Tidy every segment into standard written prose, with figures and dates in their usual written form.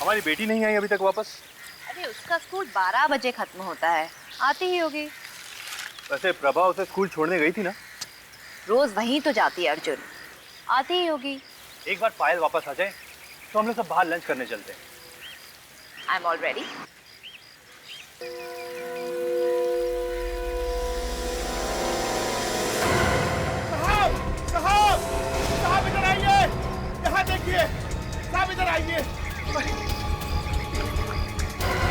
हमारी बेटी नहीं आई अभी तक वापस? अरे उसका स्कूल 12 बजे खत्म होता है, आती ही होगी। वैसे प्रभा उसे स्कूल छोड़ने गई थी ना? रोज वहीं तो जाती है अर्जुन, आती ही होगी। एक बार पायल वापस आ जाए तो हम लोग सब बाहर लंच करने चलते हैं। I am all ready. साहब इधर आइए, यहाँ देखिए, साहब इधर आइए।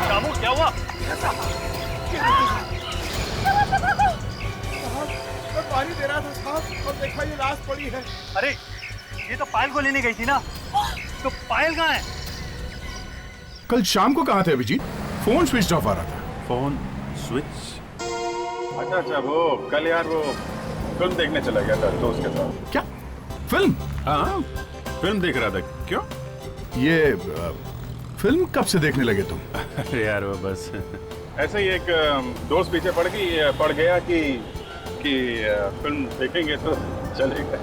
रामू क्या हुआ? साहब मैं पानी दे रहा था साहब, और देखा ये लाश पड़ी है। अरे ये तो पायल को लेने गई थी ना, तो पायल कहाँ है? कल शाम को कहाँ थे अभिजीत? फोन स्विच ऑफ आ रहा था। Phone switch? अच्छा वो कल यार वो फिल्म देखने चला गया था दोस्त के साथ। क्या फिल्म? हाँ, फिल्म देख रहा था। क्यों? ये फिल्म कब से देखने लगे तुम? अरे यार वो बस ऐसे ही एक दोस्त पीछे पड़ गया कि फिल्म देखेंगे तो चले गए।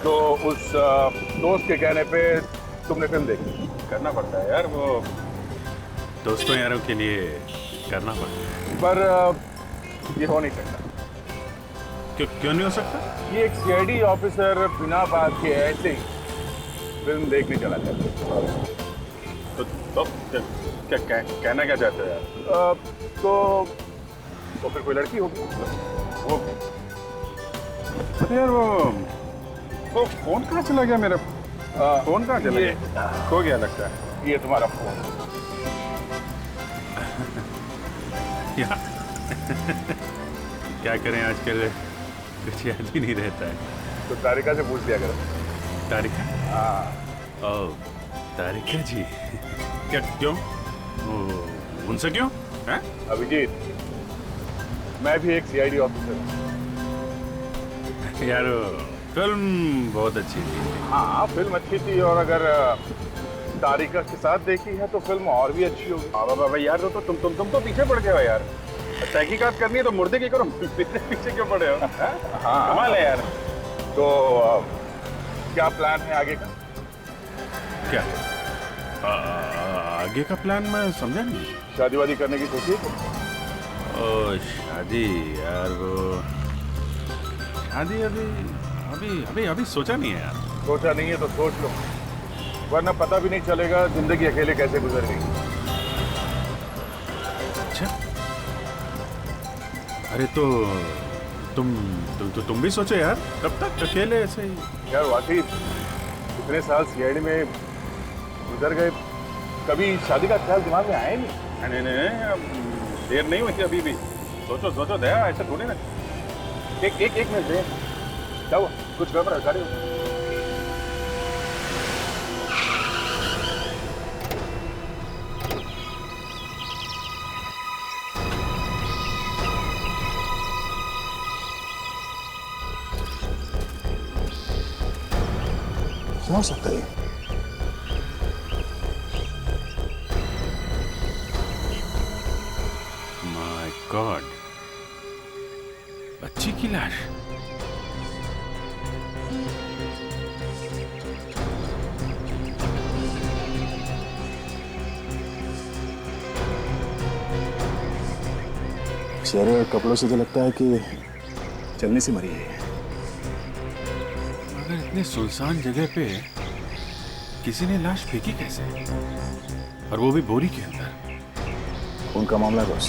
तो उस दोस्त के कहने पे तुमने फिल्म देखी। करना पड़ता है यार, वो दोस्तों यारों के लिए करना पड़ता है। पर ये हो नहीं सकता। क्यों नहीं हो सकता? ये एक सीआईडी ऑफिसर बिना बात के ऐसे ही फिल्म देखने चला जाता। तो क्या कहना क्या चाहते हो यार? तो फिर कोई लड़की होगी। वो यार वो फोन कहाँ चला गया मेरा? फोन कहाँ चला गया? खो गया लगता है। ये तुम्हारा फोन। क्या करें, आजकल कुछ याद ही नहीं रहता है। तो तारिका से पूछ लिया करो। तारिका? हाँ। ओह, तारिका जी। क्या क्यों? उनसे क्यों? हैं? अभिजीत, मैं भी एक सीआईडी ऑफिसर हूँ। यार फिल्म बहुत अच्छी थी। हाँ फिल्म अच्छी थी, और अगर तारिका के साथ देखी है तो फिल्म और भी अच्छी होगी। बाबा यार तो तुम तो पीछे पड़ गए हो यार। तहकीकात करनी है तो मुर्दे की करो, पीछे क्यों पड़े हो? हाँ कमाल है यार। तो क्या प्लान है आगे का? क्या आगे का प्लान? मैं समझा नहीं। शादी वादी करने की सोची? ओ शादी यार, वो शादी अभी सोचा नहीं है यार। सोचा नहीं है तो सोच लो, वरना पता भी नहीं चलेगा जिंदगी अकेले कैसे गुजर गई। अच्छा, अरे तो तुम भी सोचो यार, कब तक अकेले ऐसे ही? यार वाकई इतने साल सीआईडी में गुजर गए, कभी शादी का ख्याल दिमाग में आया नहीं। नहीं देर नहीं हुई अभी भी। सोचो दया, ऐसा थोड़ी ना। एक मिनट दे, क्या हुआ? कुछ गड़बड़ है गाड़ी? क्या हो सकता है? माय गॉड, बच्ची की लाश। चेहरे और कपड़ों से तो लगता है कि चलने से मरी है। मगर इतने सुनसान जगह पे किसी ने लाश फेंकी कैसे, और वो भी बोरी के अंदर? खून का मामला बॉस।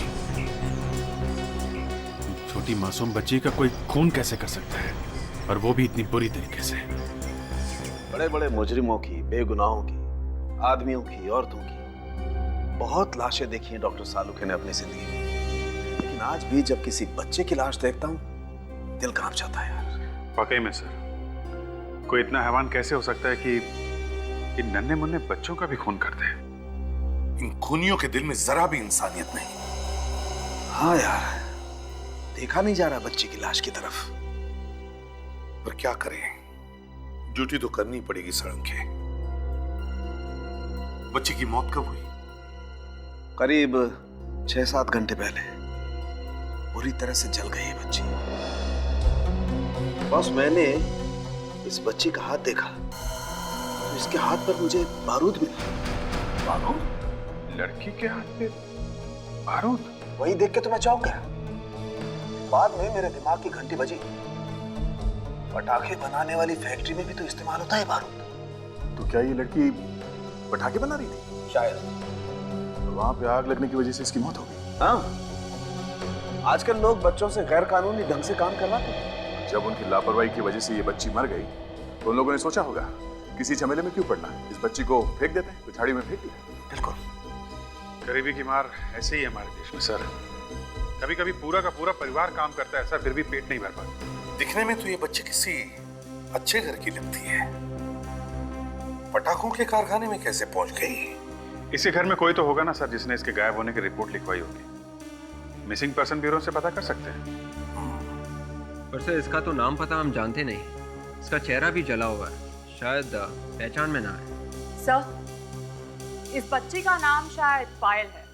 छोटी मासूम बच्ची का कोई खून कैसे कर सकता है, और वो भी इतनी बुरी तरीके से? बड़े बड़े मुजरिमों की, बेगुनाहों की, आदमियों की, औरतों की बहुत लाशें देखी हैं डॉक्टर सालुखे ने अपनी जिंदगी में, लेकिन आज भी जब किसी बच्चे की लाश देखता हूं दिल कांप जाता है यार। वाकई में सर, कोई इतना हैवान कैसे हो सकता है कि इन नन्हे मुन्ने बच्चों का भी खून करते हैं? इन खूनियों के दिल में जरा भी इंसानियत नहीं। हाँ यार, देखा नहीं जा रहा बच्ची की लाश की तरफ। पर क्या करें, ड्यूटी तो करनी पड़ेगी सड़ंखे। बच्ची की मौत कब हुई? करीब 6-7 घंटे पहले बुरी तरह से जल गई है बच्ची। बस मैंने इस बच्ची का हाथ देखा, तो इसके हाथ पर मुझे बारूद मिला। बारूद? लड़की के हाथ पे बारूद? वही देख के तो मैं चौंक गया। बाद में मेरे दिमाग की घंटी बजी। पटाखे बनाने वाली फैक्ट्री में भी तो इस्तेमाल होता है बारूद। तो क्या ये लड़की पटाखे बना रही थी? शायद। वहां पे आग लगने की वजह से इसकी मौत हो गई। हाँ, आजकल लोग बच्चों से गैर कानूनी ढंग से काम करवाते हैं। जब उनकी लापरवाही की वजह से ये बच्ची मर गई तो उन लोगों ने सोचा होगा किसी झमेले में क्यों पड़ना, इस बच्ची को फेंक देते हैं, पिछाड़ी में फेंक दिया। बिल्कुल। गरीबी की मार ऐसे ही है हमारे देश में सर। कभी कभी पूरा का पूरा परिवार काम करता है सर, फिर भी पेट नहीं भर पाता। दिखने में तो ये बच्ची किसी अच्छे घर की लगती है। पटाखों के कारखाने में कैसे पहुंच गई? इसी घर में कोई तो होगा ना सर जिसने इसके गायब होने की रिपोर्ट लिखवाई होगी। मिसिंग पर्सन ब्यूरो से पता कर सकते हैं। पर सर इसका तो नाम पता हम जानते नहीं, इसका चेहरा भी जला हुआ है, शायद पहचान में ना है। सर, इस बच्ची का नाम शायद पायल है।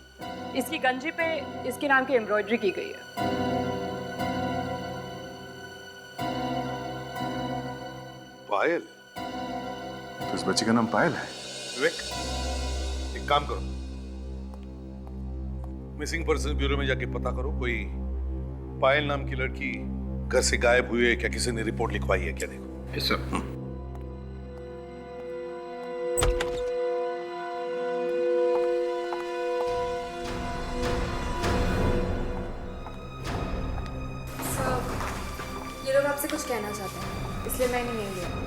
इसकी गंजी पे इसके नाम की एम्ब्रॉयडरी की गई है। पायल? तो इस बच्ची का नाम पायल है? विवेक, एक काम करो, मिसिंग पर्सन ब्यूरो में जाके पता करो कोई पायल नाम की लड़की घर से गायब हुई है क्या, किसी ने रिपोर्ट लिखवाई है क्या, देखो। Yes sir. ये लोग आपसे कुछ कहना चाहते हैं, इसलिए मैंने नहीं लिया।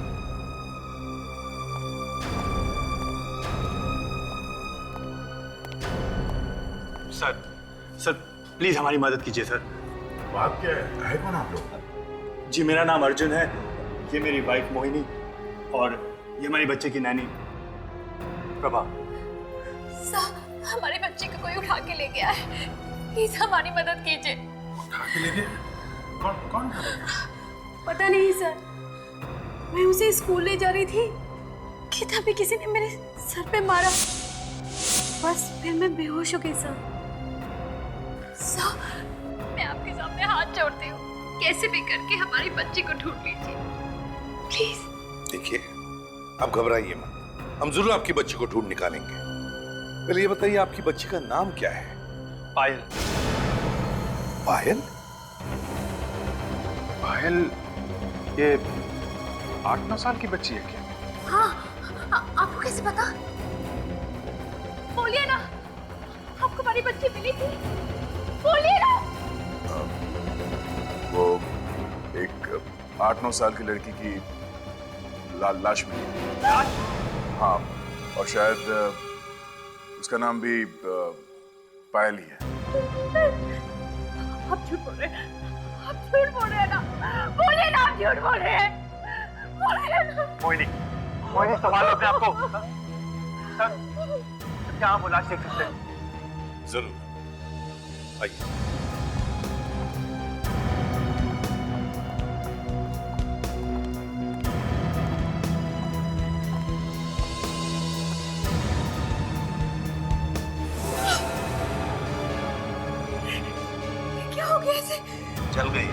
सर प्लीज हमारी मदद कीजिए सर। बात क्या है कौन आप लोग? जी मेरा नाम अर्जुन है, ये मेरी वाइफ मोहिनी और ये हमारी बच्चे की नैनी प्रभा। सर, हमारे बच्चे को कोई उठा के ले गया है, प्लीज हमारी मदद कीजिए। उठा के ले गए? कौन? पता नहीं सर, मैं उसे स्कूल ले जा रही थी कि तभी किसी ने मेरे सर पे मारा, बस फिर मैं बेहोश हो गई सर। सर, मैं आपके सामने हाथ जोड़ती हूँ, कैसे भी करके हमारी बच्ची को ढूंढ लीजिए प्लीज। देखिए, आप घबराइए मत, हम जरूर आपकी बच्ची को ढूंढ निकालेंगे। पहले ये बताइए आपकी बच्ची का नाम क्या है? पायल। पायल? पायल ये 8-9 साल की बच्ची है क्या? हाँ, आपको कैसे पता? बोलिए ना, आपको हमारी बच्ची मिली थी, बोलिए ना। वो एक 8-9 साल की लड़की की लाश मिली। हाँ, और शायद उसका नाम भी पायल ही है। आप झूठ बोल रहे हैं, आप झूठ बोल रहे हैं ना, बोलिए ना, आप झूठ बोल रहे हैं, बोलिए ना। मोहिनी संभालो अपने आप को। सर क्या आप वो लाश देख सकते हैं? जरूर, आइए। क्या हो गया इसे? चल गई।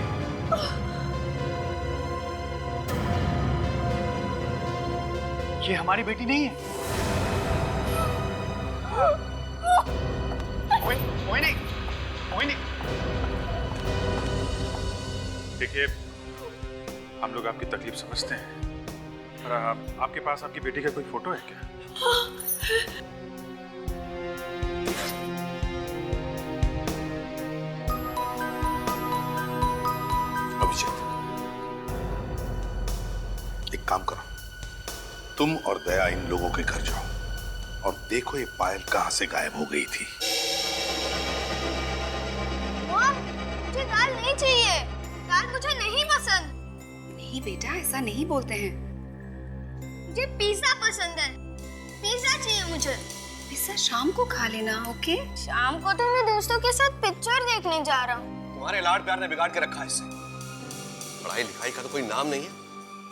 ये हमारी बेटी नहीं है। मोहिनी। देखिए, हम लोग आपकी तकलीफ समझते हैं, और आपके पास आपकी बेटी का कोई फोटो है क्या? अभिजीत, एक काम करो, तुम और दया इन लोगों के घर जाओ और देखो ये पायल कहां से गायब हो गई थी। मॉम, मुझे दाल नहीं चाहिए, दाल मुझे नहीं पसंद। नहीं बेटा, ऐसा नहीं बोलते हैं। मुझे पिज़्ज़ा पसंद है, पिज़्ज़ा चाहिए मुझे। पिज़्ज़ा शाम को खा लेना, ओके? शाम को तो मैं दोस्तों के साथ पिक्चर देखने जा रहा हूँ। तुम्हारे लाड प्यार ने बिगाड़ के रखा है इसे। पढ़ाई लिखाई का तो कोई नाम नहीं है,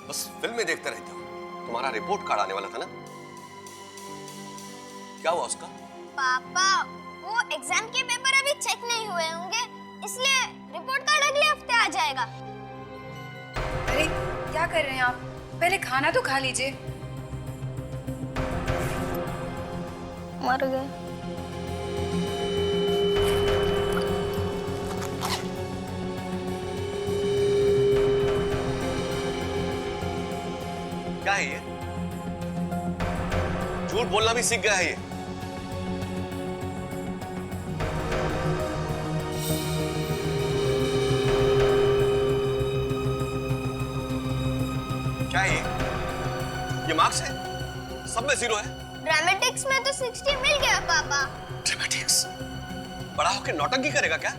बस फिल्में देखते रहते हो। तुम्हारा रिपोर्ट कार्ड आने वाला था ना, क्या हुआ उसका? पापा, वो एग्जाम के पेपर अभी चेक नहीं हुए होंगे, इसलिए रिपोर्ट कार्ड अगले हफ्ते आ जाएगा। अरे क्या कर रहे हैं आप? पहले खाना तो खा लीजिए। मर गए। क्या है ये? झूठ बोलना भी सीख गया है ये। क्या है ये मार्क्स है? सब में 0 है। ड्रामेटिक्स में तो 60 मिल गया पापा। ड्रामेटिक्स? बड़ा होके नौटंकी करेगा क्या?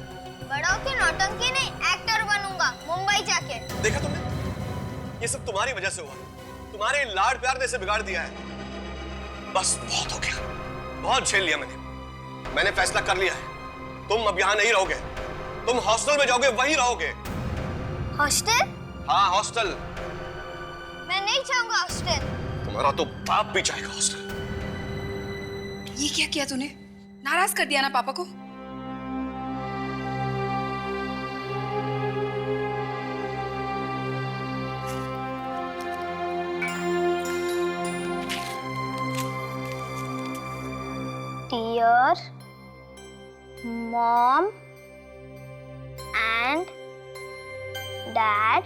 बड़ा होके नौटंकी नहीं, एक्टर बनूंगा मुंबई जाके। देखा तुमने? ये सब तुम्हारी वजह से हुआ। तुम्हारे लाड प्यार ने इसे बिगाड़ दिया है। बस बहुत हो गया, बहुत झेल लिया मैंने फैसला कर लिया है। तुम अब यहाँ नहीं रहोगे, तुम हॉस्टल में जाओगे, वहीं रहोगे। हॉस्टल? हाँ हॉस्टल। मैं नहीं चाहूंगा हॉस्टल। तुम्हारा तो बाप भी चाहेगा हॉस्टल। ये क्या किया तूने? नाराज कर दिया ना पापा को? Dear Mom and Dad,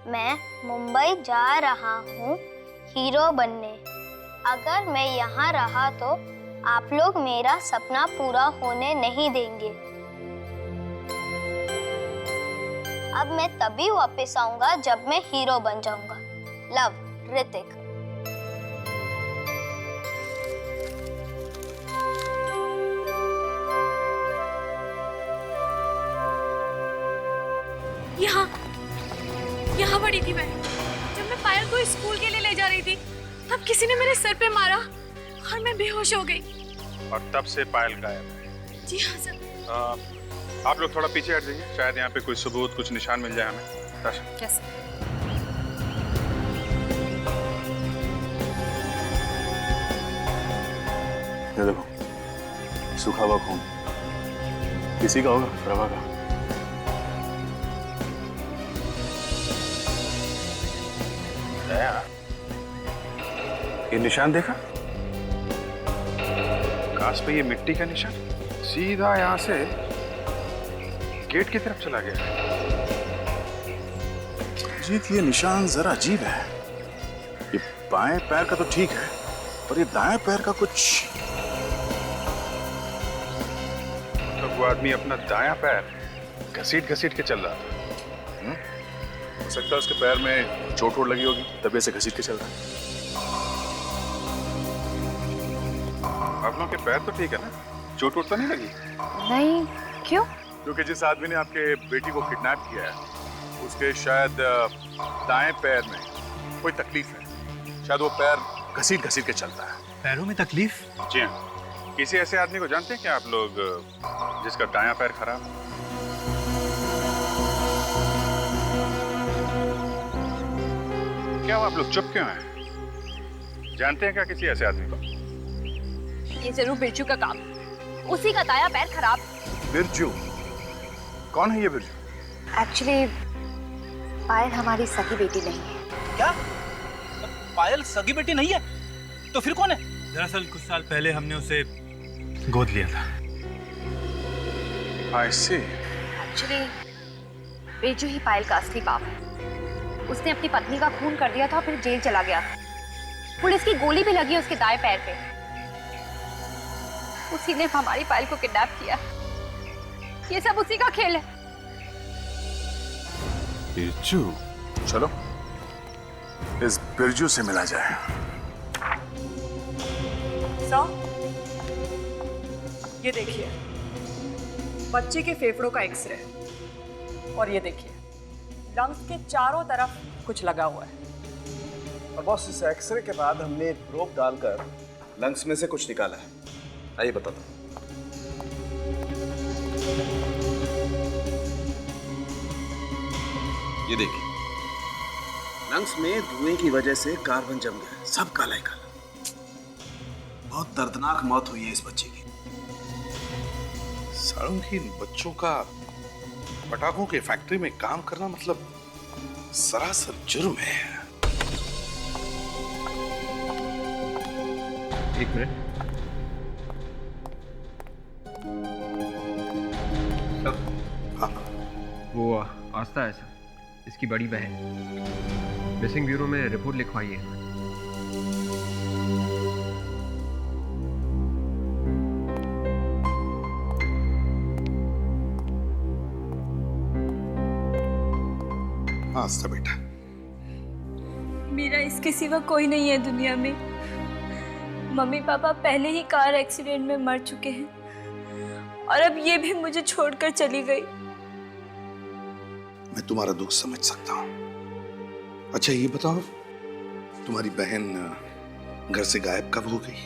मैं मुंबई जा रहा हूँ हीरो बनने। अगर मैं यहाँ रहा तो आप लोग मेरा सपना पूरा होने नहीं देंगे। अब मैं तभी वापस आऊंगा जब मैं हीरो बन जाऊंगा। लव, ऋतिक। यहाँ पड़ी थी मैं। जब मैं पायल को स्कूल के लिए ले जा रही थी तब किसी ने मेरे सर पे मारा और मैं बेहोश हो गई। और तब से पायल गायब है। जी हाँ सर। आप लोग थोड़ा पीछे हट जाइए, शायद यहाँ पे कोई सबूत, कुछ निशान मिल जाए हमें। राशि। यस। ये देखो, सूखा हुआ खून किसी का होगा, प्रभा का। ये निशान देखा? घास पे ये मिट्टी का निशान सीधा यहां से गेट की तरफ चला गया। जीत, ये निशान जरा अजीब है। ये बाएं पैर का तो ठीक है, पर ये दाएं पैर का कुछ। तो वो आदमी अपना दायां पैर घसीट के चल रहा था। हो सकता है उसके पैर में चोट वोट लगी होगी, तभी ऐसे घसीट के चल रहा है। आप लोगों के पैर तो ठीक है ना? चोट वोट तो नहीं लगी? नहीं, क्यों? क्योंकि जिस आदमी ने आपके बेटी को किडनैप किया है उसके शायद दाएं पैर में कोई तकलीफ है। शायद वो पैर घसीट के चलता है। पैरों में तकलीफ? जी हाँ। किसी ऐसे आदमी को जानते हैं क्या आप लोग जिसका दायां पैर खराब? क्या आप लोग चुप क्यों हैं? जानते हैं क्या किसी ऐसे आदमी को? ये जरूर बिरजू का काम। उसी का दायां पैर खराब। बिरजू? कौन है ये बिरजू? एक्चुअली पायल हमारी सगी बेटी नहीं है। क्या? पायल सगी बेटी नहीं है? तो फिर कौन है? दरअसल कुछ साल पहले हमने उसे गोद लिया था। I see. एक्चुअली बिरजू ही पायल का असली बाप है। उसने अपनी पत्नी का खून कर दिया था और फिर जेल चला गया। पुलिस की गोली भी लगी उसके दाएं पैर पे। उसी ने हमारी पायल को किडनैप किया। ये सब उसी का खेल है। बिरजू? चलो इस बिरजू से मिला जाए। सर, ये देखिए बच्चे के फेफड़ों का एक्सरे और ये देखिए लंग्स के चारों तरफ कुछ लगा हुआ है। और बॉस, इस एक्सरे के बाद हमने एक प्रोब डालकर लंग्स में से कुछ निकाला है। आइए बताता हूं। ये देखिए, लंग्स में धुएं की वजह से कार्बन जम गया है, सब काला ही काला। बहुत दर्दनाक मौत हुई है इस बच्चे की। सालों की बच्चों का पटाखों के फैक्ट्री में काम करना मतलब सरासर जुर्म है। एक मिनट। वो आस्था है सर, इसकी बड़ी बहन। मिसिंग ब्यूरो में रिपोर्ट लिखवाई है। आस्था बेटा, मेरा इसके सिवा कोई नहीं है दुनिया में। मम्मी पापा पहले ही कार एक्सीडेंट में मर चुके हैं और अब ये भी मुझे छोड़कर चली गई। मैं तुम्हारा दुख समझ सकता हूँ। अच्छा ये बताओ, तुम्हारी बहन घर से गायब कब हो गई?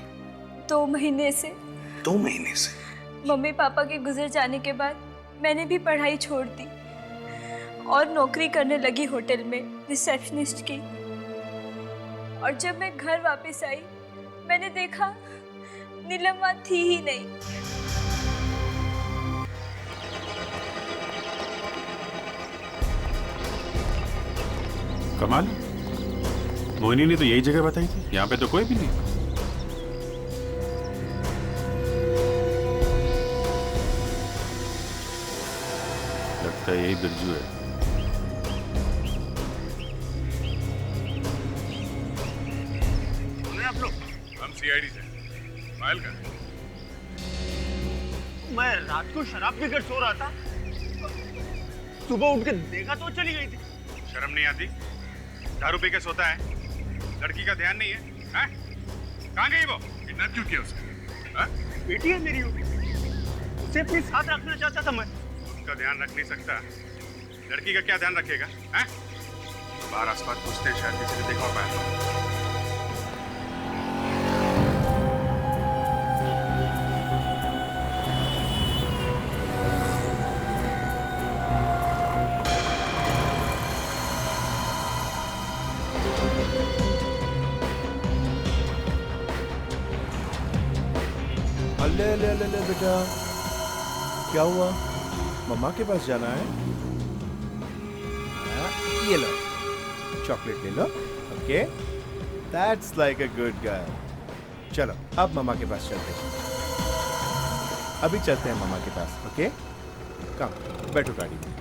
2 महीने से। 2 महीने से? मम्मी पापा के गुजर जाने के बाद मैंने भी पढ़ाई छोड़ दी और नौकरी करने लगी होटल में रिसेप्शनिस्ट की। और जब मैं घर वापस आई मैंने देखा नीलम्मा थी ही नहीं। कमाल, मोहिनी ने तो यही जगह बताई थी, यहाँ पे तो कोई भी नहीं। लगता है यही बिरजू है। आप लोग? हम सीआईडी से। फाइल का? मैं रात को शराब पीकर सो रहा था, सुबह उठ के देखा तो चली गई थी। शर्म नहीं आती? दारू पी के सोता है, लड़की का ध्यान नहीं है, हैं? कहाँ गई वो? किडनैप क्यों किया उसने? हाँ? बेटी है मेरी, उसे अपने साथ रखना चाहता था मैं। उसका ध्यान रख नहीं सकता, लड़की का क्या ध्यान रखेगा? हैं? बाहर आसपास पूछते हैं, शायद किसी ने देखा पाया। ले ले ले ले बेटा, क्या हुआ? मम्मा के पास जाना है? ये लो, चॉकलेट ले लो। Okay, that's like a good girl. चलो अब मम्मा के पास चलते हैं। अभी चलते हैं मम्मा के पास। ओके, कम बैठो गाड़ी में।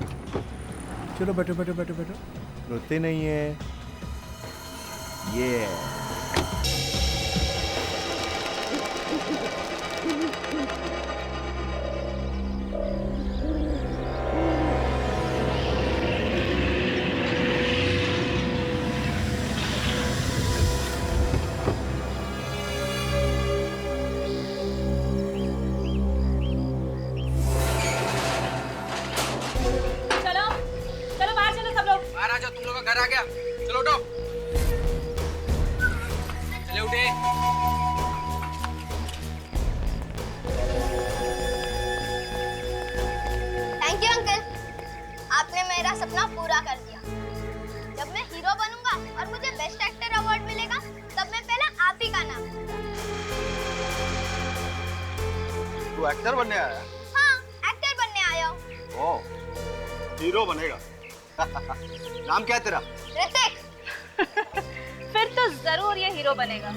चलो बैठो बैठो बैठो बैठो, रोते नहीं है। ये घर आ गया, चलो उठो। चले उठे। थैंक यू अंकल, आपने मेरा सपना पूरा कर दिया। जब मैं हीरो बनूंगा और मुझे बेस्ट एक्टर अवार्ड मिलेगा तब मैं पहले आप ही का नाम लूंगा। तू एक्टर बनने आया? हाँ, एक्टर बनने आया हूँ। ओह, हीरो बनेगा। नाम क्या है तेरा? ऋतिक। फिर तो जरूर ये हीरो बनेगा।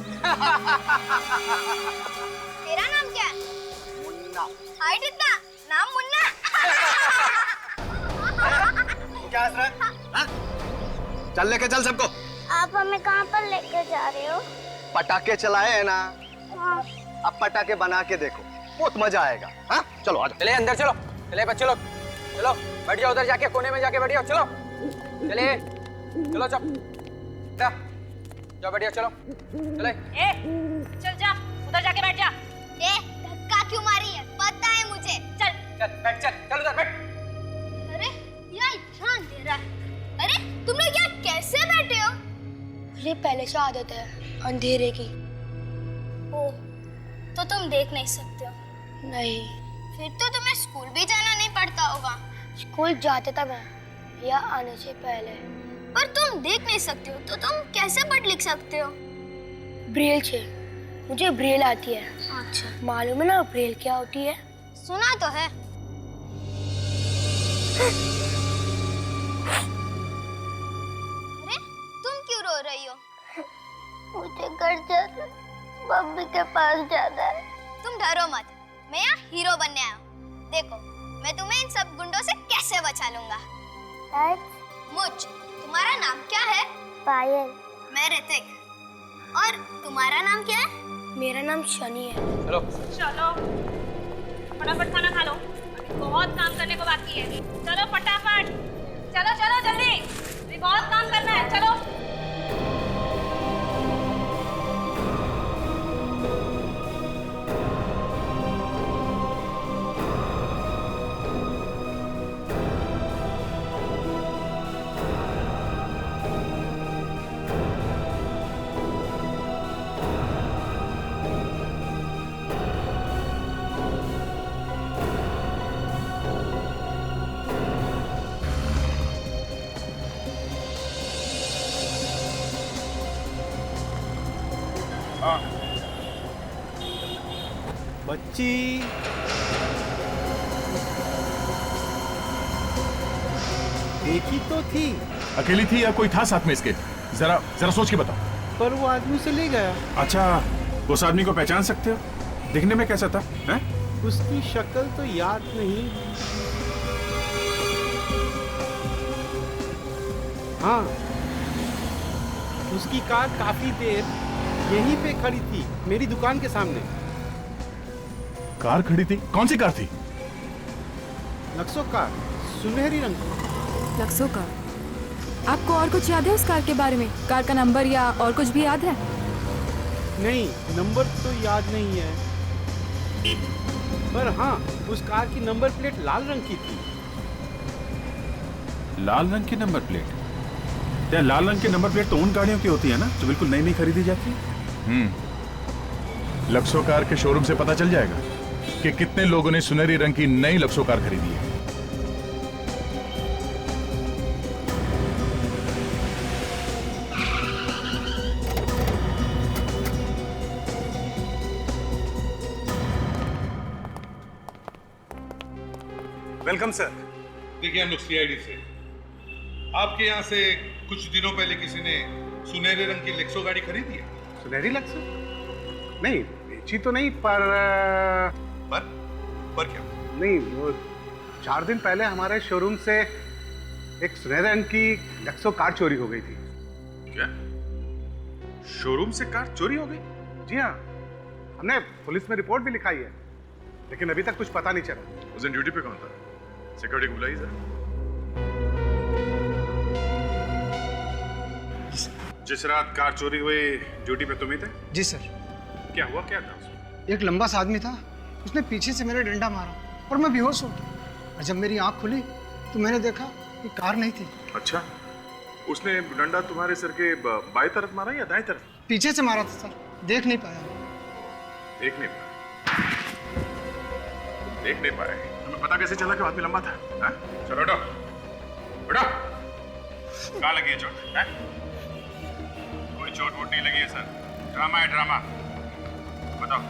तेरा नाम क्या है? मुन्ना। हाइट इतना, नाम मुन्ना। क्या हंस रहा है? हाँ? चल लेके चल सबको। आप हमें कहाँ पर लेके जा रहे हो? पटाखे चलाए हैं ना? हाँ। अब पटाखे बना के देखो, बहुत मजा आएगा। हाँ? चलो आ जाओ। चले अंदर चलो, चले बच्चे लोग, चलो बैठ जाओ उधर जाके, कोने में जाके बैठ जाओ। चलो चले, चलो चल जाओ बैठ जाओ, चलो चले। चल जा, उधर जाके बैठ जा। धक्का क्यों मारी है? पता है मुझे। चल चल बैठ, चल उधर बैठ। अरे यार इतना अंधेरा है। अरे तुम लोग यहाँ कैसे बैठे हो? मुझे पहले से आदत है अंधेरे की। ओह, तो तुम देख नहीं सकते हो? नहीं। फिर तो तुम्हें स्कूल भी जाना नहीं पड़ता होगा। स्कूल जाते था मैं, या आने से पहले। पर तुम देख नहीं सकते हो तो तुम कैसे पढ़ लिख सकते हो? ब्रेल से, मुझे ब्रेल आती है। अच्छा, मालूम है ना ब्रेल क्या होती है? सुना तो है। अरे तुम क्यों रो रही हो? मुझे घर जाना, मम्मी के पास जाना है। तुम डरो मत, मैं यहाँ हीरो बनने आया हूँ। देखो मैं तुम्हें इन सब गुंडों से कैसे बचा लूंगा। डैड मुझ तुम्हारा नाम क्या है? पायल। मैं ऋतिक। और तुम्हारा नाम क्या है? मेरा नाम शनि है। चलो चलो फटाफट खाना खा लो, अभी बहुत काम करने को बाकी है। चलो फटाफट, चलो चलो जल्दी, अभी बहुत काम करना है। चलो बच्ची देखी तो थी। अकेली थी या कोई था साथ में इसके? जरा जरा सोच के बताओ। पर वो आदमी उसे ले गया। अच्छा, उस आदमी को पहचान सकते हो? दिखने में कैसा था? हैं? उसकी शक्ल तो याद नहीं। हाँ, उसकी कार काफी देर यहीं पे खड़ी थी, मेरी दुकान के सामने। कार खड़ी थी? कौन सी कार थी? लक्सो कार, सुनहरी रंग की। लक्सो कार? आपको और कुछ याद है उस कार के बारे में? कार का नंबर या और कुछ भी याद है? नहीं, नंबर तो याद नहीं है, पर हाँ, उस कार की नंबर प्लेट लाल रंग की थी। लाल रंग की नंबर प्लेट? क्या लाल रंग की नंबर प्लेट तो उन गाड़ियों की होती है ना जो बिल्कुल नई नई खरीदी जाती है? लक्सो कार के शोरूम से पता चल जाएगा कि कितने लोगों ने सुनहरी रंग की नई लक्सो कार खरीदी है। Welcome sir. देखिए हम लोग सीआईडी से, आपके यहाँ से कुछ दिनों पहले किसी ने सुनहरे रंग की लेक्सो गाड़ी खरीदी है? सुनहरी लक्ष्य? नहीं, बेची तो नहीं, पर क्या? नहीं, वो 4 दिन पहले हमारे शोरूम से एक सुनहरे रंग की लक्सो कार चोरी हो गई थी। क्या? शोरूम से कार चोरी हो गई? जी हाँ, हमने पुलिस में रिपोर्ट भी लिखाई है, लेकिन अभी तक कुछ पता नहीं चला। उस दिन ड्यूटी पे कौन था? सिक्योरिटी बुलाई जरा। जिस रात कार चोरी हुई ड्यूटी पे तुम ही थे? जी सर। क्या हुआ, क्या था उसमें? एक लंबा सा आदमी था, उसने पीछे से मेरे डंडा मारा और मैं बेहोश हो गया। और जब मेरी आंख खुली तो मैंने देखा कि कार नहीं थी। अच्छा, उसने डंडा तुम्हारे सर के बाएं तरफ मारा या दाएं तरफ? पीछे से मारा था सर, देख नहीं पाया। देख नहीं पाए? देख नहीं पाए? तुम्हें पता कैसे चला कि आदमी लंबा था? हाँ? चलो उठो, उठो। कहाँ लगी है चोट? हाँ? कोई चोट वोट नहीं लगी है सर, ड्रामा है ड्रामा। बताओ,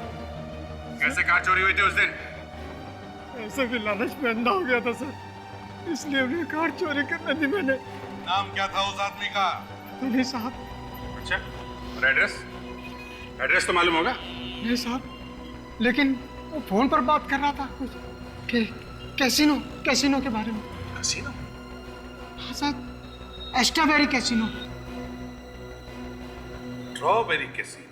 कैसे कार चोरी हुई थी उस दिन? ऐसे भी लालच में अंधा हो गया था सर, इसलिए उन्हें कार चोरी करने दी मैंने। नाम क्या था उस आदमी का? नहीं साहब। अच्छा, और एड्रेस? एड्रेस तो मालूम होगा? नहीं साहब, लेकिन वो फोन पर बात कर रहा था कुछ कि कैसीनो के बारे में। कैसीनो? हाँ सर, एस्ट्राबेरी कैसीनो। Strawberry casino?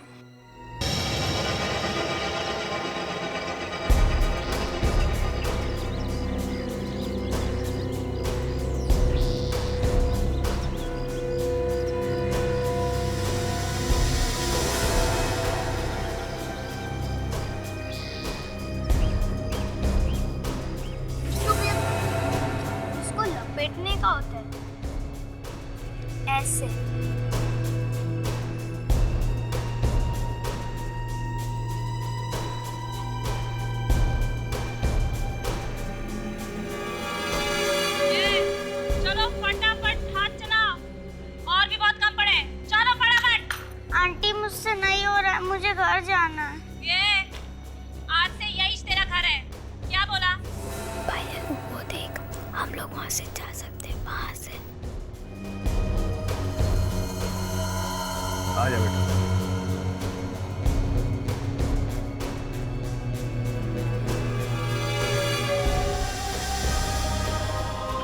उसको लपेटने का होता है, ऐसे। चलो फटाफट हाथ चलाओ, और भी बहुत काम पड़े हैं। चलो फटाफट। आंटी मुझसे नहीं हो रहा है, मुझे घर जाना है। ये आज से यही तेरा घर है, क्या बोला? पायल, वो देख, हम लोग वहाँ से जा सकते हैं, वहाँ से। आ जा बेटा।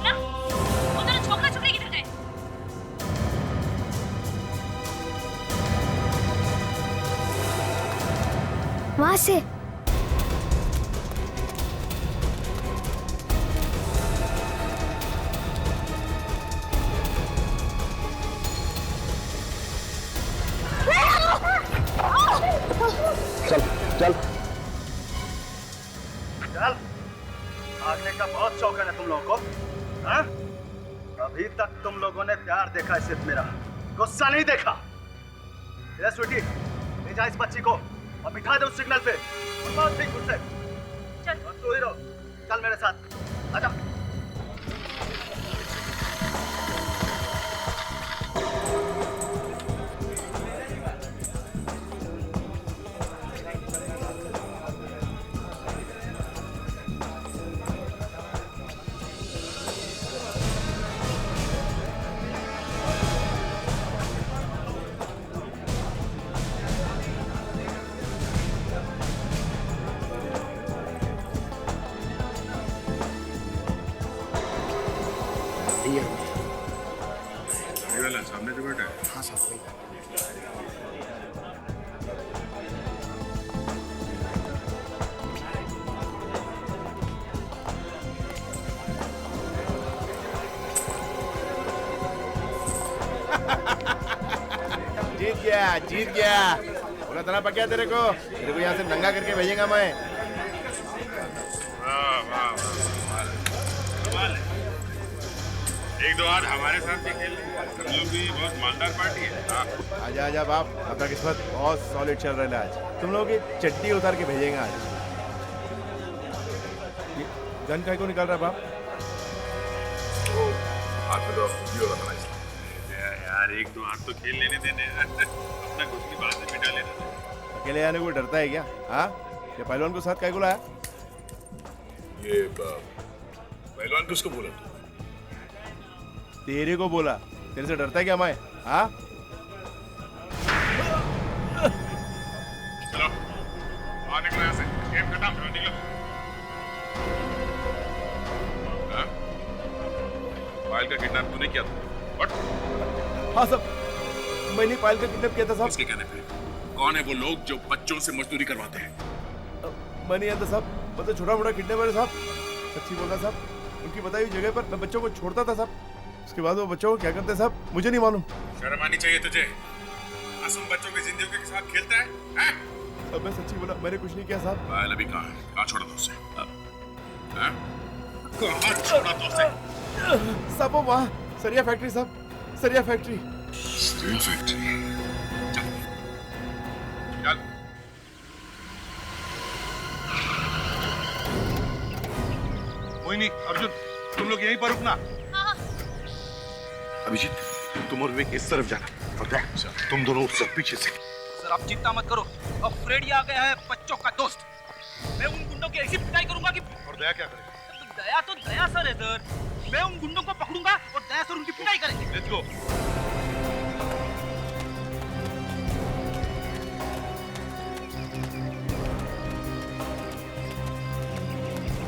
ना, वो तेरा छोकरा वहां से। चल चल चल। भागने का बहुत शौक है ना तुम लोगों को? हाँ? अभी तक तुम लोगों ने प्यार देखा है सिर्फ मेरा, गुस्सा नहीं देखा। ये स्वीटी, ले जा इस बच्ची को और बिठा दे उस सिग्नल पे। बहुत ठीक गुस्से। चल तू ही रहो, चल मेरे साथ आजा। सामने जो बैठा है। हाँ सर। जीत गया। बोला था ना पक्या तेरे को यहाँ से नंगा करके भेजेगा मैं। वाह वाह वाह, एक दो आज हमारे साथ भी खेल, हम लोग भी बहुत मालदार पार्टी है। आजा आजा बाप, अपना किस्मत बहुत सॉलिड चल रहा है आज। तुम लोग की चट्टी उतार के भेजेंगे आज। ये गन काय को निकाल रहा बाप? यार एक दो हाथ तो खेल लेने देने, अपना कुछ की बात से मिटा लेने दे। अकेले आने को डरता है क्या? हाँ, ये पहलवान को साथ काय को लाया? ये पहलवान किसको बोला तू? तेरे को बोला। तेरे से डरता है क्या मैं? हाँ? चलो बाहर निकलो यहाँ से, गेम खत्म, चलो निकलो। हाँ? पायल का किडनैप तूने किया था? हाँ सब, मैंने पायल का किडनैप किया था साहब। उसके कहने पे कौन है वो लोग जो बच्चों से मजदूरी करवाते हैं? मैं नहीं जानता साहब, मतलब छोटा मोटा किडनैपर है साहब। सच्ची बोल रहा साहब, उनकी बताई हुई जगह पर मैं बच्चों को छोड़ता था साहब। उसके बाद वो बच्चों को क्या करते साहब मुझे नहीं मालूम। शर्म आनी चाहिए तुझे, मासूम बच्चों की जिंदगी के साथ खेलता है, हैं? अब मैं सच्ची बोला, मैंने कुछ नहीं किया साहब। पायल अभी कहाँ है? कहाँ छोड़ा था उसे? हैं? कहाँ छोड़ा था उसे? साहब वो वहाँ सरिया फैक्ट्री साहब, सरिया फैक्ट्री। Steel factory. चल। कोई नहीं अर्जुन, तुम लोग यहीं पर रुकना। अभिजीत तुम और विवेक इस तरफ जाना और देख तुम दोनों उससे पीछे से। सर आप चिंता मत करो, अब फ्रेडी आ गया है बच्चों का दोस्त। मैं उन गुंडों की ऐसी पिटाई करूंगा कि। और दया क्या करेगा? दया तो दया सर है सर। मैं उन गुंडों को पकड़ूंगा और दया सर उनकी पिटाई करेंगे। Let's go.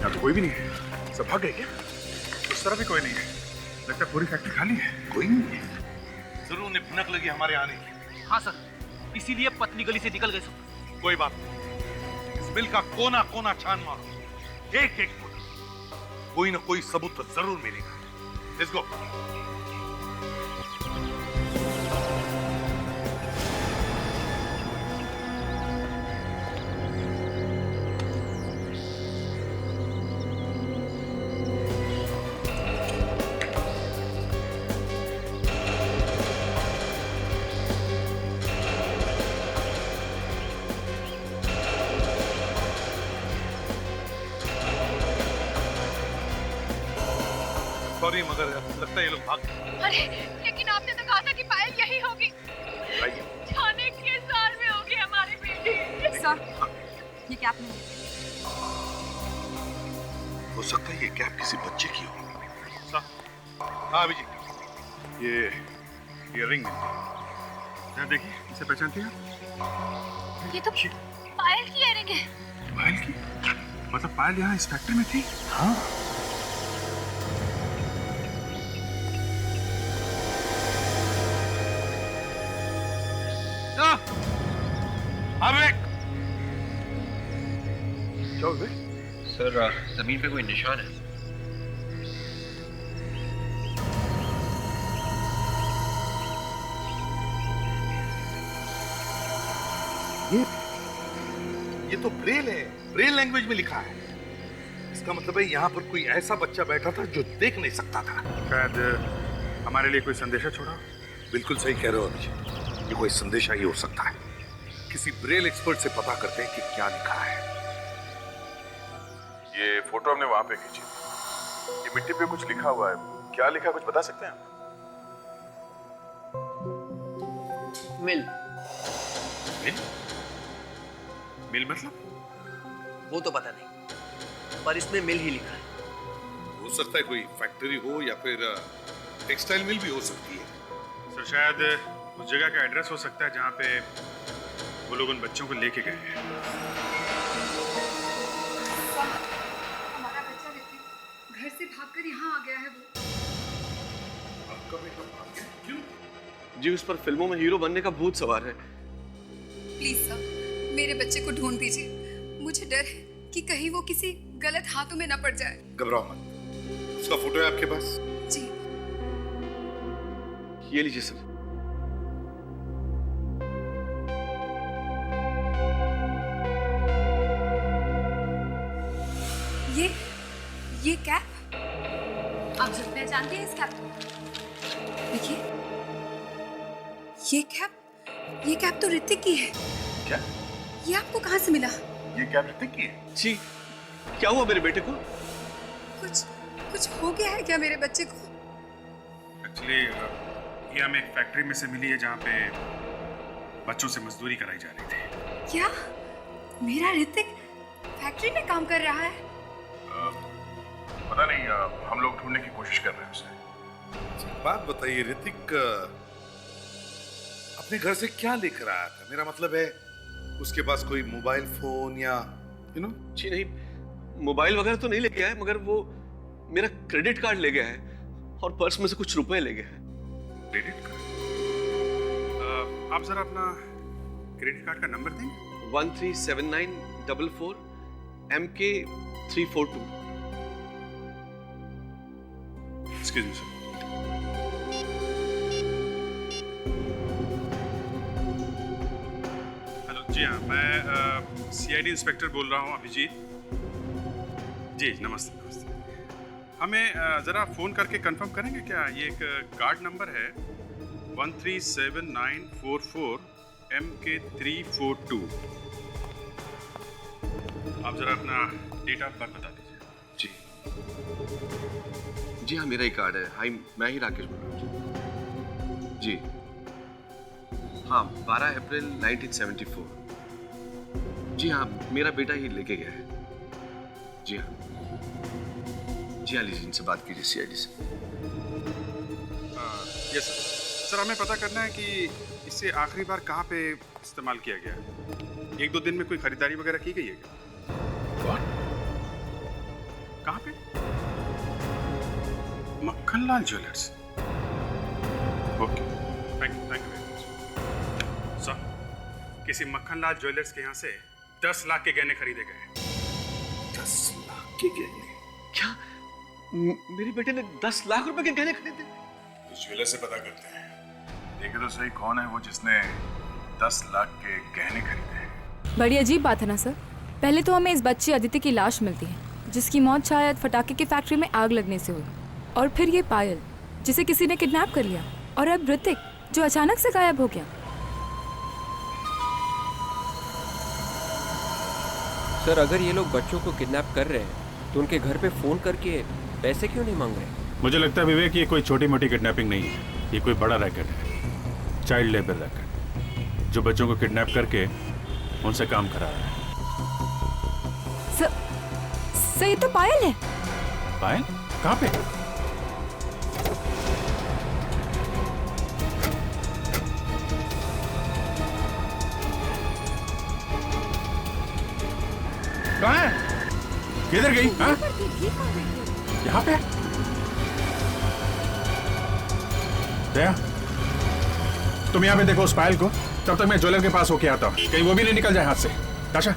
यहाँ तो कोई भी नहीं है, सब भाग गए क्या? उस तरफ भी कोई नहीं है, लगता है पूरी फैक्ट्री खाली है। कोई नहीं है। जरूर उन्हें भनक लगी हमारे आने की। हाँ सर, इसीलिए पतली गली से निकल गए सब। कोई बात नहीं, इस बिल का कोना कोना छान मारो, एक एक फुट, कोई ना कोई सबूत तो जरूर मिलेगा। Let's go. सॉरी मगर लगता है ये लोग भाग गए। अरे लेकिन आपने तो कहा था कि पायल यही होगी। जाने के साल में होगी हमारी बेटी। सर ये कैप नहीं हो सकता है ये कैप किसी बच्चे की हो। हाँ अभिजीत, ये रिंग है, देखिए इसे पहचानती हैं? ये तो पायल की इयररिंग है। पायल की? मतलब पायल यहाँ इस फैक्ट्री में थी? हाँ। क्या हो गया? सर जमीन पे कोई निशान है। ये तो ब्रेल है, ब्रेल लैंग्वेज में लिखा है। इसका मतलब है यहाँ पर कोई ऐसा बच्चा बैठा था जो देख नहीं सकता था। शायद हमारे लिए कोई संदेशा छोड़ा। बिल्कुल सही कह रहे हो अभिजीत, ये कोई संदेशा ही हो सकता है। किसी ब्रेल एक्सपर्ट से पता करते हैं कि क्या लिखा है। ये फोटो हमने वहां पे खींची। ये मिट्टी पे कुछ लिखा हुआ है, क्या लिखा है कुछ बता सकते हैं आप? मिल। मिल? मिल मतलब? वो तो पता नहीं, पर इसमें मिल ही लिखा है। हो सकता है कोई फैक्ट्री हो या फिर टेक्सटाइल मिल भी हो सकती है। सर शायद उस जगह का एड्रेस हो सकता है जहाँ पे वो लोग उन बच्चों को लेके गए हैं। हमारा बच्चा ऋतिक घर से भागकर यहाँ आ गया है। वो आपका बेटा भाग गया? क्यों? जी उस पर फिल्मों में हीरो बनने का भूत सवार है। प्लीज सर, मेरे बच्चे को ढूंढ दीजिए। मुझे डर है कि कहीं वो किसी गलत हाथों में न पड़ जाए। घबराओ मत, उसका फोटो है आपके पास? जी। ये लीजिए सर। ये कैप आप जब पहचानते हैं इस कैप को? देखिए ये कैप तो ऋतिक की है। क्या? ये आपको कहाँ से मिला? ये कैप ऋतिक की है? जी क्या हुआ मेरे बेटे को? कुछ हो गया है क्या मेरे बच्चे को? एक्चुअली ये हमें एक फैक्ट्री में से मिली है जहाँ पे बच्चों से मजदूरी कराई जा रही थी। क्या मेरा ऋतिक फैक्ट्री में काम कर रहा है? पता नहीं, हम लोग ढूंढने की कोशिश कर रहे हैं उसे। बात बताइए, ऋतिक अपने घर से क्या लेकर आया था? मेरा मतलब है उसके पास कोई मोबाइल फोन या जी नहीं, मोबाइल वगैरह तो नहीं लेके आया, मगर वो मेरा क्रेडिट कार्ड ले गया है और पर्स में से कुछ रुपए ले गया है। Credit card? आप जरा अपना क्रेडिट कार्ड का नंबर देंगे? 137944 MK342। Excuse me sir. Hello, जी हाँ, मैं CID इंस्पेक्टर बोल रहा हूँ, अभिजीत जी। नमस्ते नमस्ते। हमें ज़रा फ़ोन करके कंफर्म करेंगे क्या? ये एक कार्ड नंबर है 137944 MK342। आप ज़रा अपना डेट ऑफ बर्थ बता दीजिए। जी जी हाँ, मेरा ही कार्ड है। हाई, मैं ही राकेश बोल रहा हूँ जी। हाँ, 12 अप्रैल 1974। जी हाँ, मेरा बेटा ही लेके गया है। जी हाँ जी हाँ, लीजिए इनसे बात कीजिए CID से। यस सर, हमें पता करना है कि इसे आखिरी बार कहाँ पे इस्तेमाल किया गया है। 1-2 दिन में कोई खरीदारी वगैरह की गई है क्या? कहाँ पे? Makhanlal jewellers. Okay, thank you very much sir. किसी मक्खनलाल ज्वेलर्स के यहाँ से 10 लाख के गहने खरीदे गए। 10 लाख के गहने? क्या मेरे बेटे ने 10 लाख रुपए के गहने खरीदे? इस ज्वेलर से पता करते हैं। देखे तो सही कौन है वो जिसने 10 लाख के गहने खरीदे हैं। बड़ी अजीब बात है ना सर। पहले तो हमें इस बच्चे अदिति की लाश मिलती है जिसकी मौत शायद फटाके की फैक्ट्री में आग लगने से हुई, और फिर ये पायल जिसे किसी ने किडनैप कर लिया, और अब ऋतिक जो अचानक से गायब हो गया। सर, अगर ये लोग बच्चों को किडनैप कर रहे हैं तो उनके घर पे फोन करके पैसे क्यों नहीं मांग रहे? मुझे लगता है विवेक ये कोई छोटी मोटी किडनैपिंग नहीं है, ये कोई बड़ा रैकेट है, चाइल्ड लेबर रैकेट, जो बच्चों को किडनैप करके उनसे काम करा रहा है। सर ये तो पायल है। पायल? कहाँ पे? कहाँ है? किधर गई? हाँ? यहाँ पे? दया, तुम यहाँ पे देखो उस पायल को, तब तक मैं ज्वेलर के पास होके आता हूँ, कहीं वो भी नहीं निकल जाए हाथ से। काशा,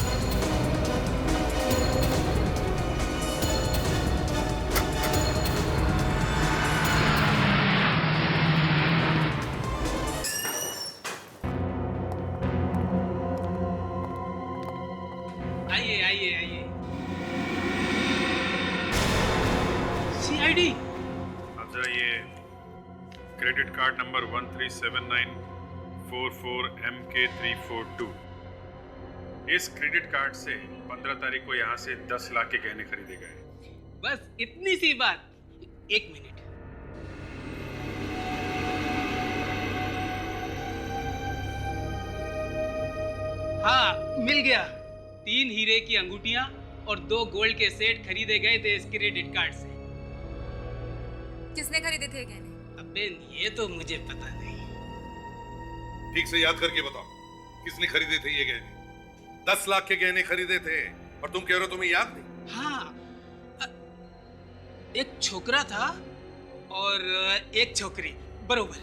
आइए आइए आइए। सीआईडी। अच्छा, ये क्रेडिट कार्ड नंबर 137944MK342, इस क्रेडिट कार्ड से 15 तारीख को यहाँ से 10 लाख के गहने खरीदे गए। बस इतनी सी बात। एक मिनट। हाँ, मिल गया। 3 हीरे की अंगूठियां और 2 गोल्ड के सेट खरीदे गए थे इस क्रेडिट कार्ड से। किसने खरीदे थे गहने? अबे ये तो मुझे पता नहीं। ठीक से याद करके बताओ, किसने खरीदे थे ये गहने? 10 लाख के गहने खरीदे थे और तुम कह रहे हो तुम्हें याद नहीं? हाँ, एक छोकरा था और एक छोकरी, बरोबर।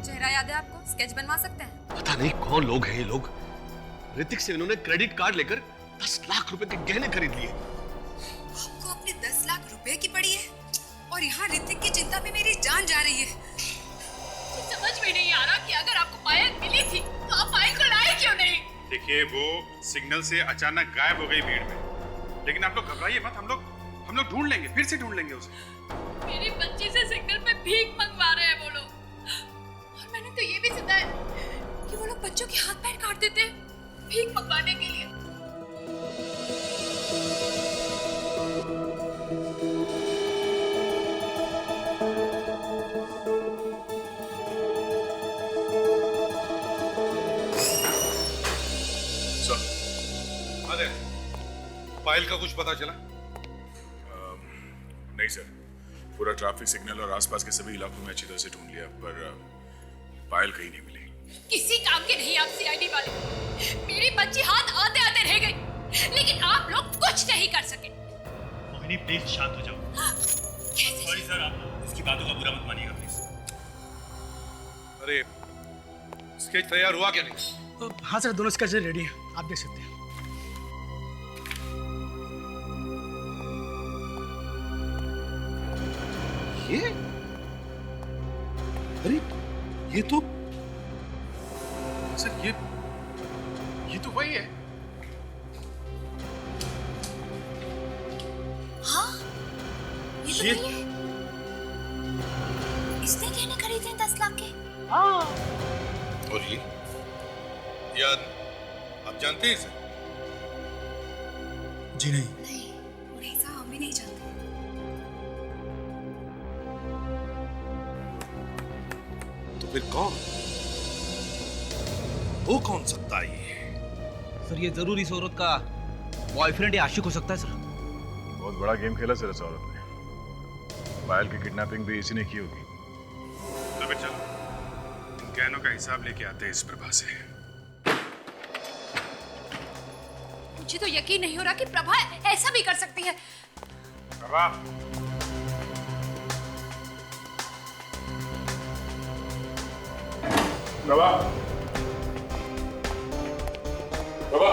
चेहरा याद है आपको? स्केच बनवा सकते हैं? पता नहीं कौन लोग हैं ये लोग। ऋतिक से इन्होंने क्रेडिट कार्ड लेकर 10 लाख रुपए के गहने खरीद लिए। आपको अपने 10 लाख रुपए की पड़ी है और यहाँ ऋतिक की चिंता में मेरी जान जा रही है। समझ में नहीं आ रहा कि अगर आपको पायल मिली थी तो आप पायल को लाए क्यों नहीं? देखिए, वो सिग्नल से अचानक गायब हो गई भीड़ में, लेकिन आप लोग घबराइए मत, हम लोग ढूंढ लेंगे, फिर से ढूंढ लेंगे उसे। मेरी बच्ची से सिग्नल पे भीख मंगवा रहे हैं वो लोग। और मैंने तो ये भी सुना है कि वो लोग बच्चों के हाथ पैर काट देते हैं भीख मंगवाने के लिए। पायल का कुछ पता चला? नहीं सर, पूरा ट्रैफिक सिग्नल और आसपास के सभी इलाकों में अच्छी तरह से ढूंढ लिया, पर पायल कहीं नहीं मिली। किसी काम के नहीं आप सीआईडी वाले। मेरी बच्ची हाथ आते आते रह गई, लेकिन आप लोग कुछ नहीं कर सके। मोहिनी प्लीज शांत हो जाओ। सॉरी सर, आप इसकी बातों का बुरा मत मानिएगा प्लीज। अरे स्केच तैयार हुआ क्या नहीं? हाँ सर, दोनों स्केच रेडी है, आप देख सकते हैं। ये? अरे ये तो सर, ये तो वही है। हाँ, ये तो वही है। इसने गहने खरीदे 10 लाख के। हाँ। और ये याद आप जानते हैं इसे? जी नहीं। नहीं साहब, हम भी नहीं जानते। फिर कौन? वो कौन सकता है ये? सर, ये जरूर इस औरत का बॉयफ्रेंड या आशिक हो सकता है सर। बहुत बड़ा गेम खेला सर इस औरत ने। पायल की किडनैपिंग भी इसी ने की होगी। तो फिर चलो, इन गहनों का हिसाब लेके आते हैं इस प्रभा से। मुझे तो यकीन नहीं हो रहा कि प्रभा ऐसा भी कर सकती है। प्रभा, प्रभा, प्रभा,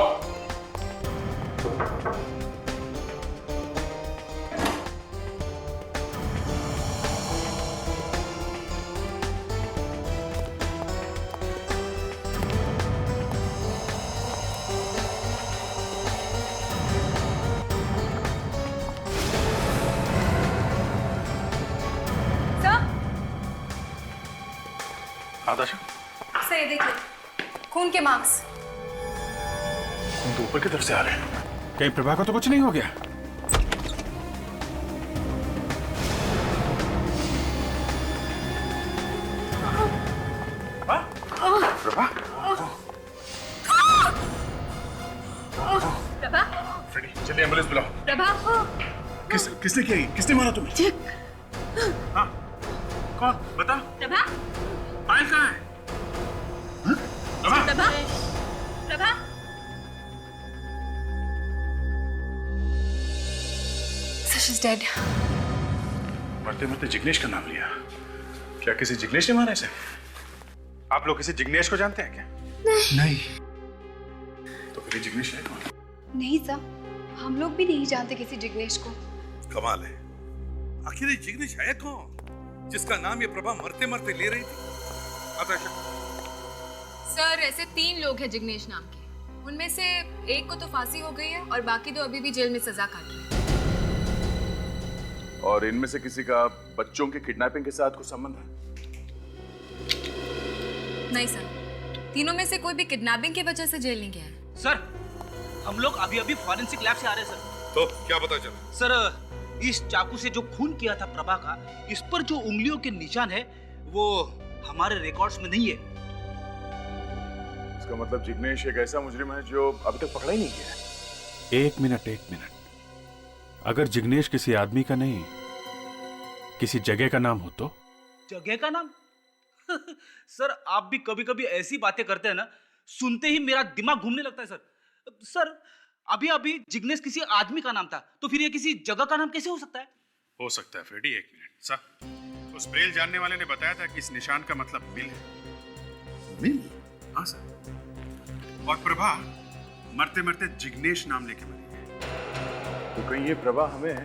आदाशा, सर ये देखिए, खून के मार्क्स। खून तो ऊपर की तरफ से आ रहे हैं। कहीं प्रभा को तो कुछ नहीं हो गया? प्रभा, प्रभा, फ्रेडी, जल्दी एम्बुलेंस बुलाओ। प्रभा, किसने किया? किसने मारा तुम्हें? हाँ, कौन? बता। प्रभा, पायल कहाँ है? Prabha, Prabha, she's dead. मरते मरते जिग्नेश का नाम लिया। क्या किसी जिग्नेश ने मारा इसे? आप लोग किसी जिग्नेश को जानते हैं क्या? नहीं। तो फिर ये जिग्नेश है कौन? नहीं सर, हम लोग भी नहीं जानते किसी जिग्नेश को। कमाल है, आखिर ये जिग्नेश है कौन जिसका नाम ये प्रभा मरते मरते ले रही थी? आदाशा, सर ऐसे 3 लोग हैं जिग्नेश नाम के। उनमें से एक को तो फांसी हो गई है और बाकी दो अभी भी जेल में सजा काट रहे हैं। और इनमें से किसी का बच्चों के किडनैपिंग के साथ कुछ संबंध है? नहीं सर, तीनों में से कोई भी किडनैपिंग की वजह से जेल नहीं गया है। सर, हम लोग अभी अभी फॉरेंसिक लैब से आ रहे हैं सर। तो क्या पता चला? सर, इस चाकू से जो खून किया था प्रभा का, इस पर जो उंगलियों के निशान है वो हमारे रिकॉर्ड्स में नहीं है। इसका मतलब जिग्नेश एक ऐसा मुजरिम है जो अभी तक पकड़ा ही नहीं गया है। एक मिनट। अगर जिग्नेश किसी आदमी का नहीं, किसी जगह का नाम हो तो? जगह का नाम? सर, आप भी कभी कभी ऐसी बातें करते हैं ना, सुनते ही मेरा दिमाग घूमने लगता है सर। सर, अभी अभी जिग्नेश किसी आदमी का नाम था, तो फिर ये किसी जगह का नाम कैसे हो सकता है? हो सकता है फ्रेडी। एक मिनट सर, उस ब्रेल जानने वाले ने बताया था कि इस निशान का मतलब मिल है। मिल? हाँ सर। और प्रभा मरते मरते जिग्नेश नाम लेके मरी है। तो कहीं ये प्रभा हमें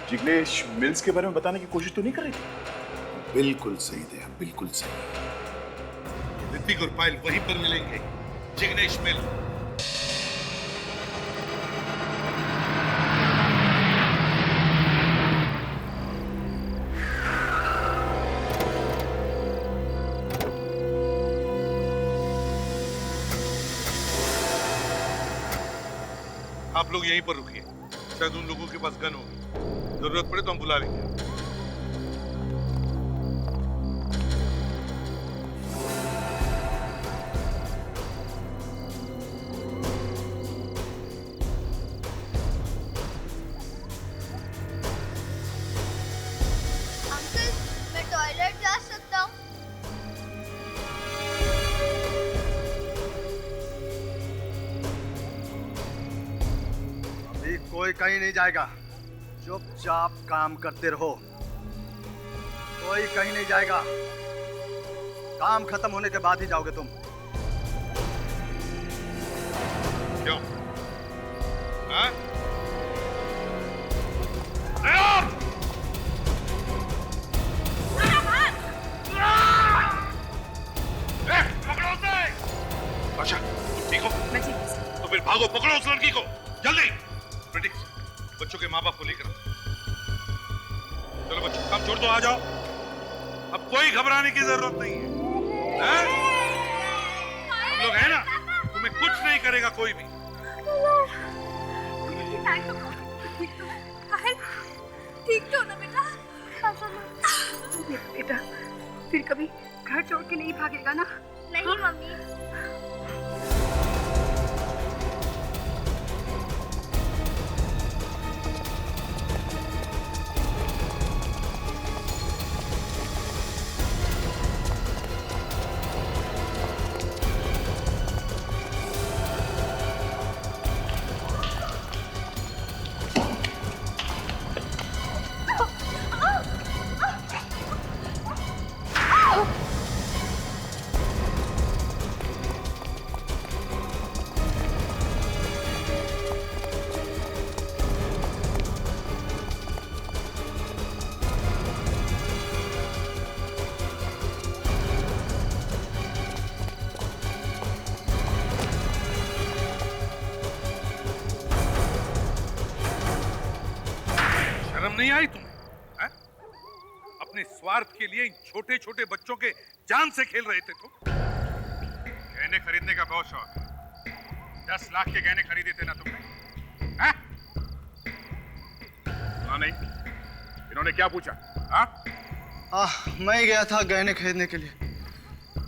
जिग्नेश मिल्स के बारे में बताने की कोशिश तो नहीं कर रही थी? बिल्कुल सही दया, बिल्कुल सही। ऋतिक और पायल वहीं पर मिलेंगे, जिग्नेश मिल। आप लोग यहीं पर रुकिए, शायद उन लोगों के पास गन होगी, जरूरत पड़े तो हम बुला लेंगे। अंकल, मैं टॉयलेट जा सकता हूँ? अभी कोई कहीं नहीं जाएगा, चुपचाप काम करते रहो। कोई कहीं नहीं जाएगा, काम खत्म होने के बाद ही जाओगे तुम। क्यों? हाँ? पकड़ो उसे! बादशाह, तुम ठीक हो? मैं ठीक हूँ। तो फिर भागो, पकड़ो उस लड़की को, जल्दी! फ्रेडी, बच्चों के माँ बाप को लेकर आओ। चलो बच्चों, काम छोड़ दो, आ जाओ। अब कोई घबराने की जरूरत नहीं है, हैं? हम लोग हैं ना, तुम्हें कुछ नहीं करेगा कोई भी। ठीक तो ना बेटा? बेटा, फिर कभी घर छोड़ के नहीं भागेगा ना? नहीं मम्मी। शर्म नहीं आई तुम्हें? हैं? अपने स्वार्थ के लिए इन छोटे छोटे बच्चों के जान से खेल रहे थे तुम। गहने खरीदने का बहुत शौक है, 10 लाख के गहने खरीदे थे ना तुमने? हैं? सुना नहीं? इन्होंने क्या पूछा? हाँ? मैं ही गया था गहने खरीदने के लिए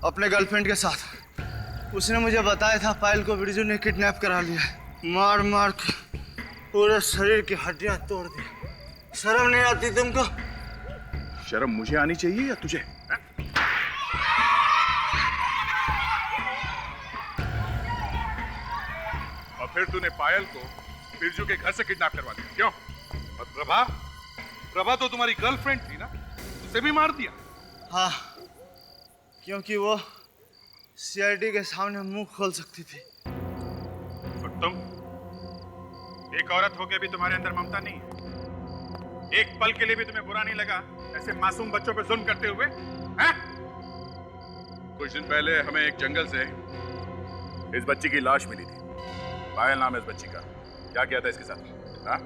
अपने गर्लफ्रेंड के साथ। उसने मुझे बताया था पायल को बिरजू ने किडनैप करा लिया है। मार मार के पूरे शरीर की हड्डियां तोड़ दी। शर्म नहीं आती तुमको? शर्म मुझे आनी चाहिए या तुझे? और फिर तूने पायल को बिरजू के घर से किडनैप करवा दिया, क्यों? और प्रभा? प्रभा तो तुम्हारी गर्लफ्रेंड थी ना, उसे भी मार दिया? हाँ, क्योंकि वो सीआईडी के सामने मुंह खोल सकती थी। और तुम? एक औरत होके भी तुम्हारे अंदर ममता नहीं है? एक पल के लिए भी तुम्हें बुरा नहीं लगा ऐसे मासूम बच्चों पे जुल्म करते हुए? हैं? कुछ दिन पहले हमें एक जंगल से इस बच्ची की लाश मिली थी। पायल नाम है इस बच्ची का। क्या किया था इसके साथ? हाँ?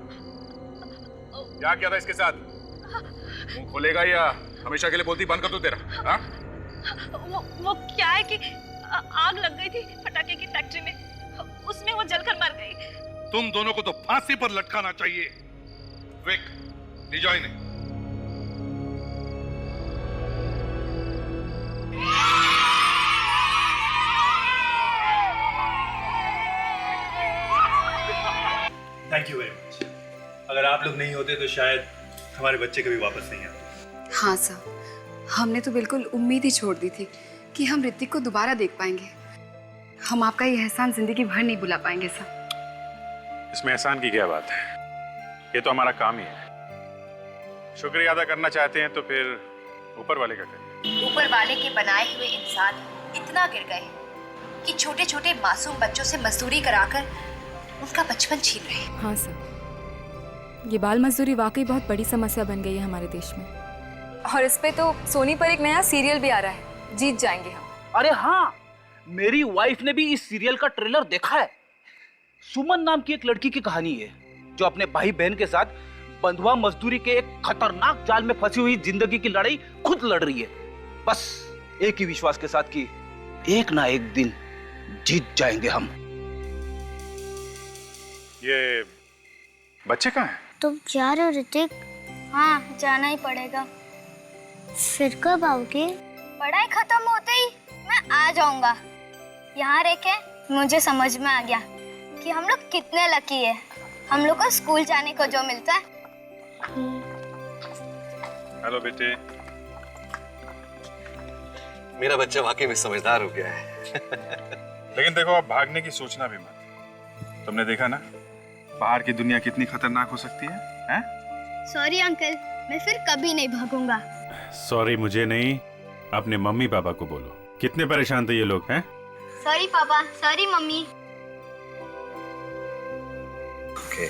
क्या किया था इसके साथ? मुंह खोलेगा या हमेशा के लिए बोलती बंद कर दूं तेरा? हाँ? वो क्या है कि आग लग गई थी पटाखे की फैक्ट्री में, उसमें वो जलकर मर गई। तुम दोनों को तो फांसी पर लटकाना चाहिए। विक, ले जाओ इन्हें। Thank you very much. अगर आप लोग नहीं होते तो शायद हमारे बच्चे कभी वापस नहीं आते। हाँ सर, हमने तो बिल्कुल उम्मीद ही छोड़ दी थी कि हम ऋतिक को दोबारा देख पाएंगे। हम आपका ये एहसान जिंदगी भर नहीं भुला पाएंगे सर। इसमें एहसान की क्या बात है? ये तो हमारा काम ही है। शुक्रिया अदा करना चाहते हैं तो फिर ऊपर वाले का करिए। ऊपर वाले के बनाए हुए इंसान इतना गिर गए कि छोटे छोटे मासूम बच्चों से मजदूरी कराकर उनका बचपन छीन रहे हैं। हाँ सर, ये बाल मजदूरी वाकई बहुत बड़ी समस्या बन गई है हमारे देश में। और इस पे तो सोनी पर एक नया सीरियल भी आ रहा है, जीत जाएंगे हम। अरे हाँ, मेरी वाइफ ने भी इस सीरियल का ट्रेलर देखा है। सुमन नाम की एक लड़की की कहानी है जो अपने भाई बहन के साथ बंधुआ मजदूरी के एक खतरनाक जाल में फंसी हुई जिंदगी की लड़ाई खुद लड़ रही है, बस एक ही विश्वास के साथ कि एक ना एक दिन जीत जाएंगे हम। ये बच्चे कहाँ हैं? तुम जा रहे हो ऋतिक? हाँ, जाना ही पड़ेगा। फिर कब आओगे? पढ़ाई खत्म होते ही मैं आ जाऊंगा। यहाँ रह के मुझे समझ में आ गया कि हम लोग कितने लकी है। हम लोग को स्कूल जाने को जो मिलता है। हेलो बेटे। मेरा बच्चा वाकई में समझदार हो गया है। लेकिन देखो, अब भागने की सोचना भी मत। तुमने देखा ना बाहर की दुनिया कितनी खतरनाक हो सकती है, हैं? सॉरी अंकल, मैं फिर कभी नहीं भागूंगा। सॉरी मुझे नहीं, अपने मम्मी पापा को बोलो। कितने परेशान थे ये लोग, हैं? सॉरी पापा, सॉरी मम्मी। ओके।